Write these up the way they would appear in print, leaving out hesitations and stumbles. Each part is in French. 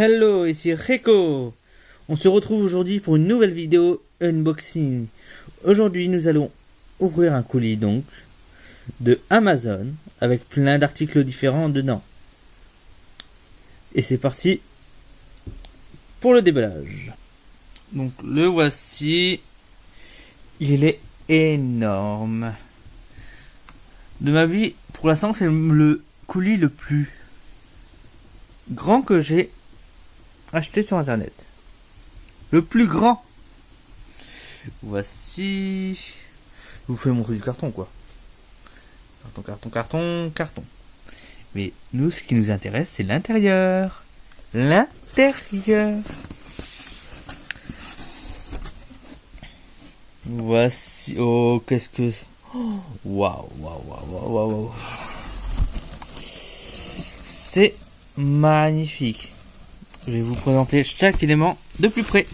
Hello, ici Reiko. On se retrouve aujourd'hui pour une nouvelle vidéo unboxing. Aujourd'hui, nous allons ouvrir un colis donc de Amazon avec plein d'articles différents dedans. Et c'est parti pour le déballage. Donc le voici. Il est énorme. De ma vie, pour l'instant, c'est le colis le plus grand que j'ai acheté sur internet. Le plus grand. Voici. Je vous fais montrer du carton quoi. Carton. Mais nous, ce qui nous intéresse, c'est l'intérieur. Voici. Oh, qu'est-ce que. Waouh. C'est magnifique. Je vais vous présenter chaque élément de plus près.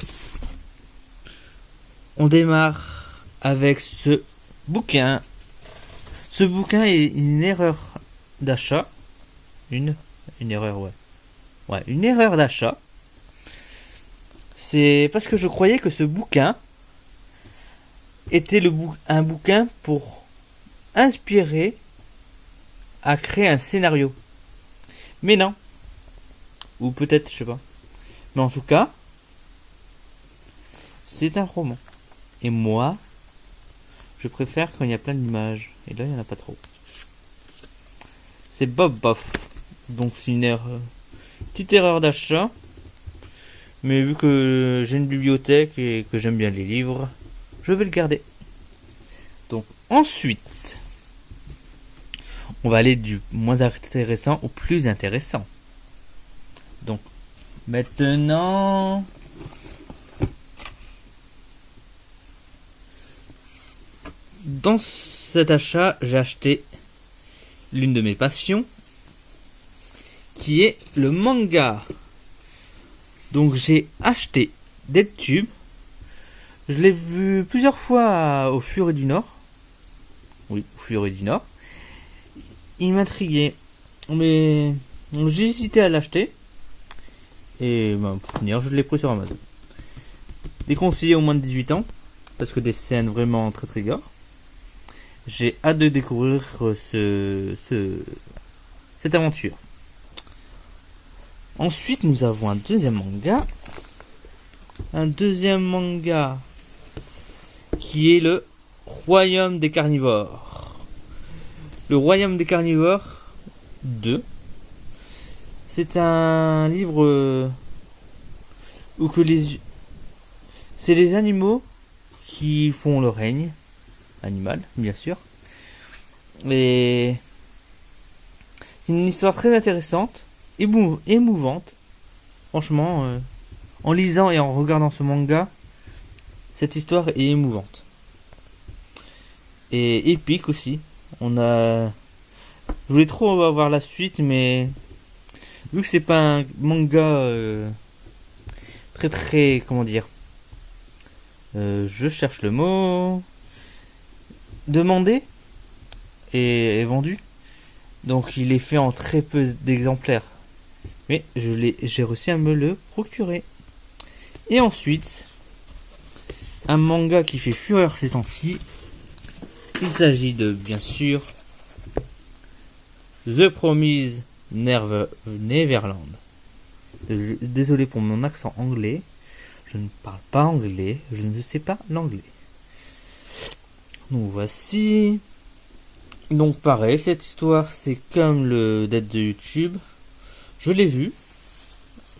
On démarre avec ce bouquin. Ce bouquin est une erreur d'achat. Une erreur, ouais. Ouais, une erreur d'achat. C'est parce que je croyais que ce bouquin était un bouquin pour inspirer à créer un scénario. Mais non. Ou peut-être, je sais pas. Mais en tout cas, c'est un roman. Et moi, je préfère quand il y a plein d'images. Et là, il n'y en a pas trop. C'est Bob Boff. Donc c'est une petite erreur d'achat. Mais vu que j'ai une bibliothèque et que j'aime bien les livres, je vais le garder. Donc ensuite, on va aller du moins intéressant au plus intéressant. Donc maintenant, dans cet achat, j'ai acheté l'une de mes passions, qui est le manga. Donc j'ai acheté DeadTube. Je l'ai vu plusieurs fois au Furet du Nord. Oui, au Furet du Nord. Il m'intriguait. Mais j'ai hésité à l'acheter. Et pour finir, je l'ai pris sur Amazon. Déconseillé au moins de 18 ans. Parce que des scènes vraiment très très gore. J'ai hâte de découvrir cette aventure. Ensuite, nous avons un deuxième manga. Qui est le Royaume des Carnivores. Le Royaume des Carnivores 2. C'est un livre où c'est les animaux qui font le règne animal, bien sûr. Et c'est une histoire très intéressante, émouvante. Franchement, en lisant et en regardant ce manga, cette histoire est émouvante. Et épique aussi. Je voulais trop avoir la suite, mais vu que c'est pas un manga très comment dire, je cherche le mot, demandé et vendu, donc il est fait en très peu d'exemplaires, mais j'ai réussi à me le procurer. Et ensuite, un manga qui fait fureur ces temps-ci. Il s'agit de, bien sûr, The Promised Neverland. Désolé pour mon accent anglais. Je ne parle pas anglais. Je ne sais pas l'anglais. Donc voici. Donc pareil, cette histoire, c'est comme le date de YouTube. Je l'ai vu.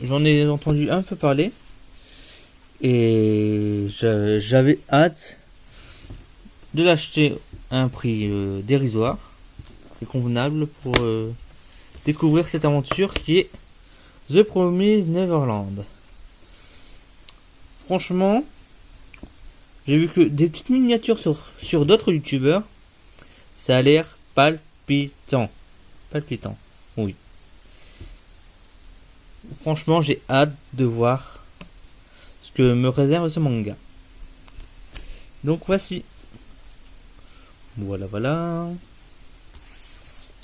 J'en ai entendu un peu parler. Et j'avais hâte de l'acheter à un prix dérisoire et convenable pour découvrir cette aventure qui est The Promised Neverland. Franchement, j'ai vu que des petites miniatures sur d'autres youtubeurs. Ça a l'air palpitant, oui. Franchement, j'ai hâte de voir ce que me réserve ce manga. Donc voici. Voilà.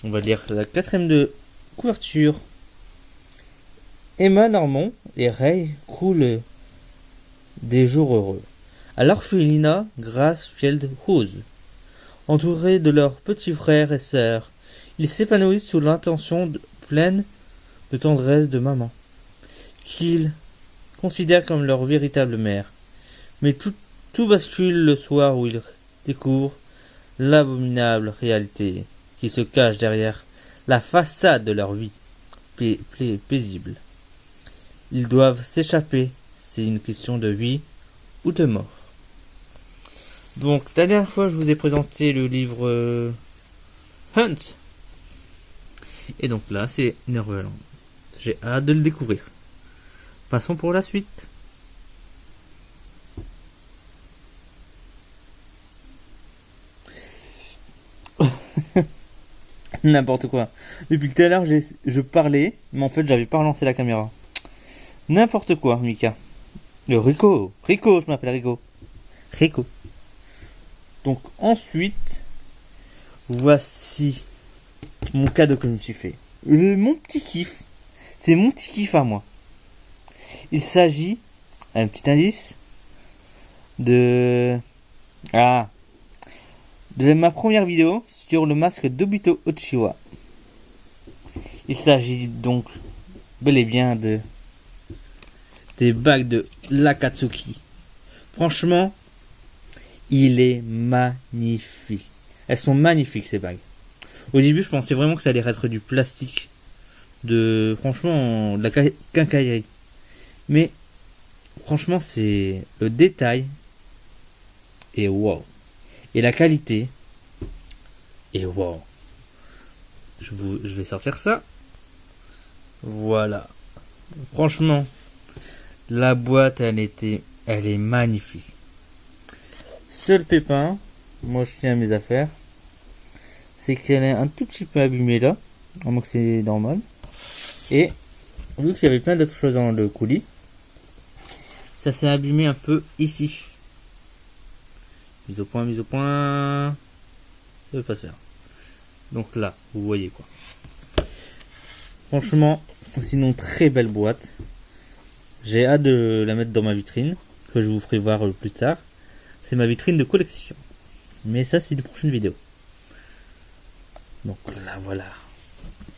On va lire la 4ème de couverture. Emma Normand et Ray coulent des jours heureux. À l'orphelinat Grassfield House, entourés de leurs petits frères et sœurs, ils s'épanouissent sous l'intention pleine de tendresse de maman, qu'ils considèrent comme leur véritable mère. Mais tout bascule le soir où ils découvrent l'abominable réalité qui se cache derrière la façade de leur vie paisible. Ils doivent s'échapper, c'est une question de vie ou de mort. Donc, la dernière fois, je vous ai présenté le livre Hunt. Et donc là, c'est Neverland. J'ai hâte de le découvrir. Passons pour la suite. N'importe quoi. Depuis tout à l'heure, je parlais, mais en fait, j'avais pas relancé la caméra. N'importe quoi, Mika. Rico, je m'appelle Rico. Donc ensuite, voici mon cadeau que je me suis fait. Mon petit kiff. C'est mon petit kiff à moi. Il s'agit, un petit indice, de ma première vidéo sur le masque d'Obito Uchiwa. Il s'agit donc bel et bien des bagues de l'Akatsuki. Franchement, il est magnifique. Elles sont magnifiques ces bagues. Au début, je pensais vraiment que ça allait être du plastique, franchement, de la quincaillerie. Mais franchement, c'est le détail et wow. Et la qualité et wow. Je vais sortir ça. Voilà. Franchement, la boîte, elle est magnifique. Seul pépin, moi je tiens à mes affaires, c'est qu'elle est un tout petit peu abîmée là, à moins que c'est normal. Et vu qu'il y avait plein d'autres choses dans le colis, ça s'est abîmé un peu ici. Mise au point. Ça veut pas se faire. Donc là, vous voyez quoi. Franchement, sinon très belle boîte. J'ai hâte de la mettre dans ma vitrine, que je vous ferai voir plus tard. C'est ma vitrine de collection. Mais ça, c'est une prochaine vidéo. Donc là, voilà.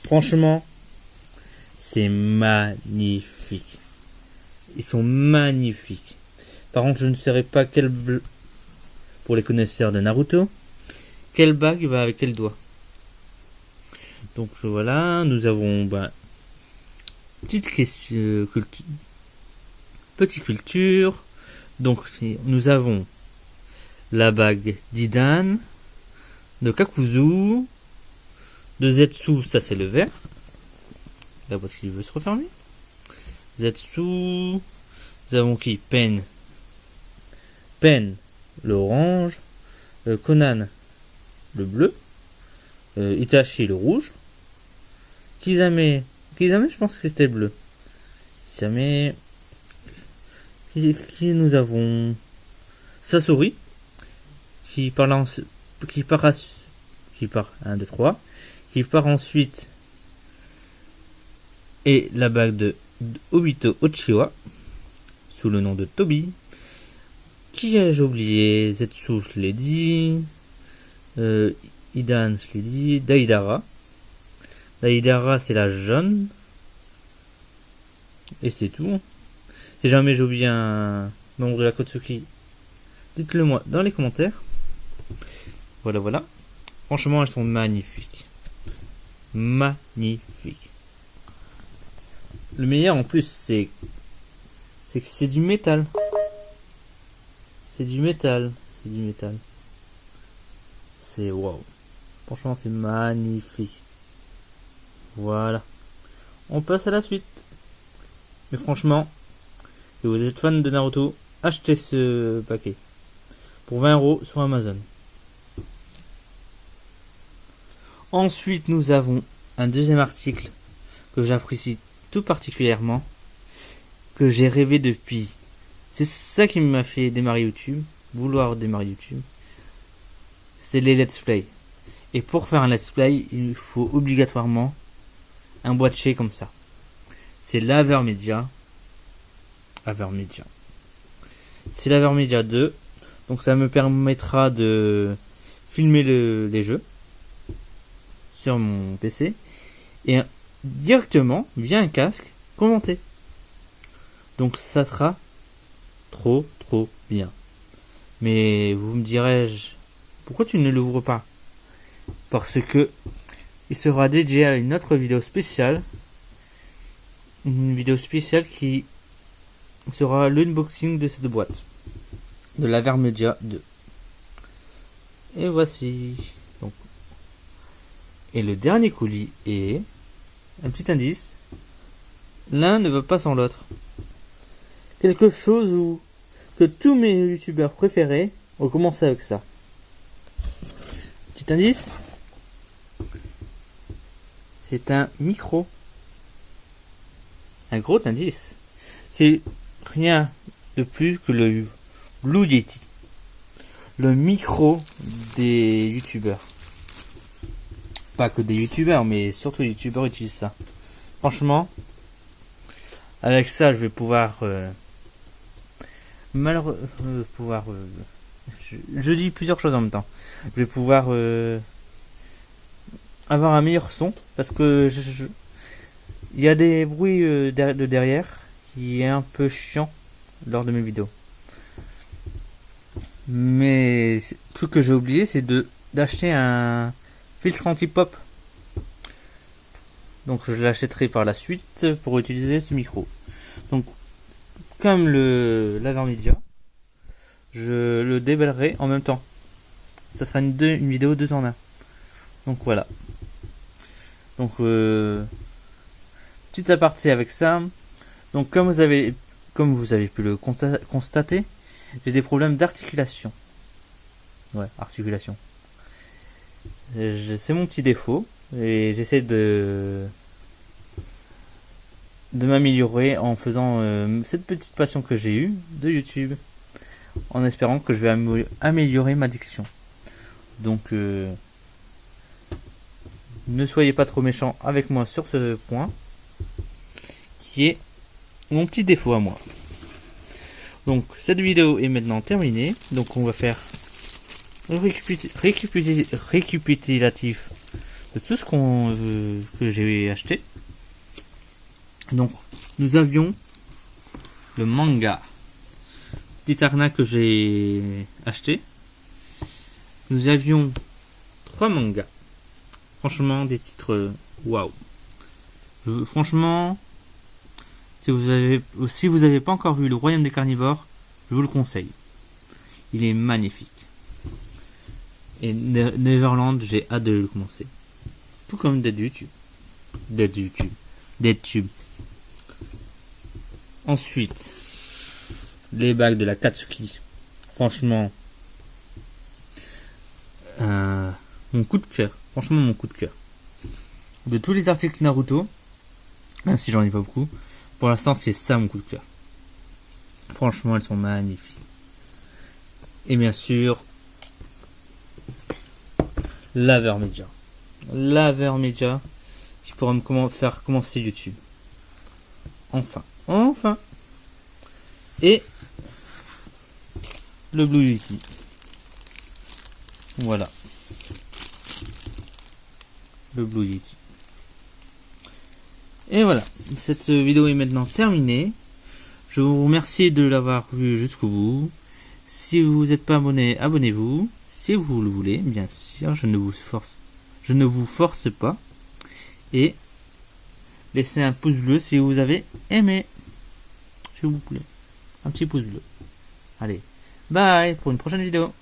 Franchement, c'est magnifique. Ils sont magnifiques. Par contre, je ne saurais pas pour les connaisseurs de Naruto, quelle bague va avec quel doigt. Donc voilà, nous avons petite question, petite culture. Donc nous avons la bague d'Idan, de Kakuzu, de Zetsu, ça c'est le vert. Là parce qu'il veut se refermer. Zetsu, nous avons qui? Pen, l'orange, Conan, le bleu, Itachi, le rouge, Kisame, je pense que c'était le bleu. Kisame, qui nous avons? Sasori, qui part 1, 2, 3, qui part ensuite, et la bague de Obito Uchiwa, sous le nom de Tobi. Qui ai-je oublié? Zetsu, je l'ai dit. Idan, je l'ai dit. Daidara, c'est la jaune. Et c'est tout. Si jamais j'ai oublié un membre de la Kotsuki, dites-le moi dans les commentaires. Voilà. Franchement, elles sont magnifiques. Magnifiques. Le meilleur en plus, c'est que c'est du métal. C'est wow. Franchement, c'est magnifique. Voilà. On passe à la suite. Mais franchement, si vous êtes fan de Naruto, achetez ce paquet. Pour 20 € sur Amazon. Ensuite, nous avons un deuxième article que j'apprécie tout particulièrement, que j'ai rêvé depuis. C'est ça qui m'a fait démarrer YouTube, vouloir démarrer YouTube. C'est les let's play. Et pour faire un let's play, il faut obligatoirement un boîtier comme ça. c'est l'Avermedia. Avermedia. C'est l'Avermedia 2. Donc ça me permettra de filmer les jeux sur mon PC et directement via un casque commenter. Donc ça sera trop bien. Mais vous me direz-je, pourquoi tu ne l'ouvres pas? Parce que il sera dédié à une autre vidéo spéciale. Une vidéo spéciale qui sera l'unboxing de cette boîte. De l'Avermedia 2. Et voici. Donc. Et le dernier colis est un petit indice. L'un ne va pas sans l'autre. Quelque chose où que tous mes youtubeurs préférés ont commencé avec ça. Petit indice. C'est un micro. Un gros indice. C'est rien de plus que le Blue Yeti. Le micro des youtubeurs. Pas que des youtubeurs, mais surtout les youtubeurs utilisent ça. Franchement, avec ça, je vais pouvoir je dis plusieurs choses en même temps. Je vais pouvoir avoir un meilleur son parce que il y a des bruits de derrière qui est un peu chiant lors de mes vidéos. Mais tout que j'ai oublié, c'est d'acheter un filtre anti-pop. Donc je l'achèterai par la suite pour utiliser ce micro. Donc comme l'Avermedia, je le déballerai en même temps. Ça sera une vidéo 2 en 1. Donc voilà. Donc petit aparté avec ça. Donc comme vous avez pu le constater, j'ai des problèmes d'articulation. Ouais, articulation. C'est mon petit défaut et j'essaie de m'améliorer en faisant cette petite passion que j'ai eue de YouTube, en espérant que je vais améliorer ma diction. Donc ne soyez pas trop méchants avec moi sur ce point qui est mon petit défaut à moi. Donc cette vidéo est maintenant terminée. Donc on va faire un récapitulatif de tout ce que j'ai acheté. Donc nous avions le manga, petit arnaque que j'ai acheté. Nous avions 3 mangas. Franchement des titres waouh. Franchement, si vous avez pas encore vu Le Royaume des Carnivores, je vous le conseille. Il est magnifique. Et Neverland, j'ai hâte de le commencer. Tout comme Dead Tube. Ensuite, les bagues de la Katsuki. Franchement, mon coup de cœur. Franchement, mon coup de cœur. De tous les articles Naruto, même si j'en ai pas beaucoup, pour l'instant, c'est ça mon coup de cœur. Franchement, elles sont magnifiques. Et bien sûr, l'Avermedia. L'Avermedia qui pourra me faire commencer YouTube. Enfin. Et le Blue Yeti. Voilà. Le Blue Yeti. Et voilà. Cette vidéo est maintenant terminée. Je vous remercie de l'avoir vu jusqu'au bout. Si vous n'êtes pas abonné, abonnez-vous. Si vous le voulez, bien sûr, je ne vous force pas. Et laissez un pouce bleu si vous avez aimé. S'il vous plaît. Un petit pouce bleu. Allez. Bye pour une prochaine vidéo.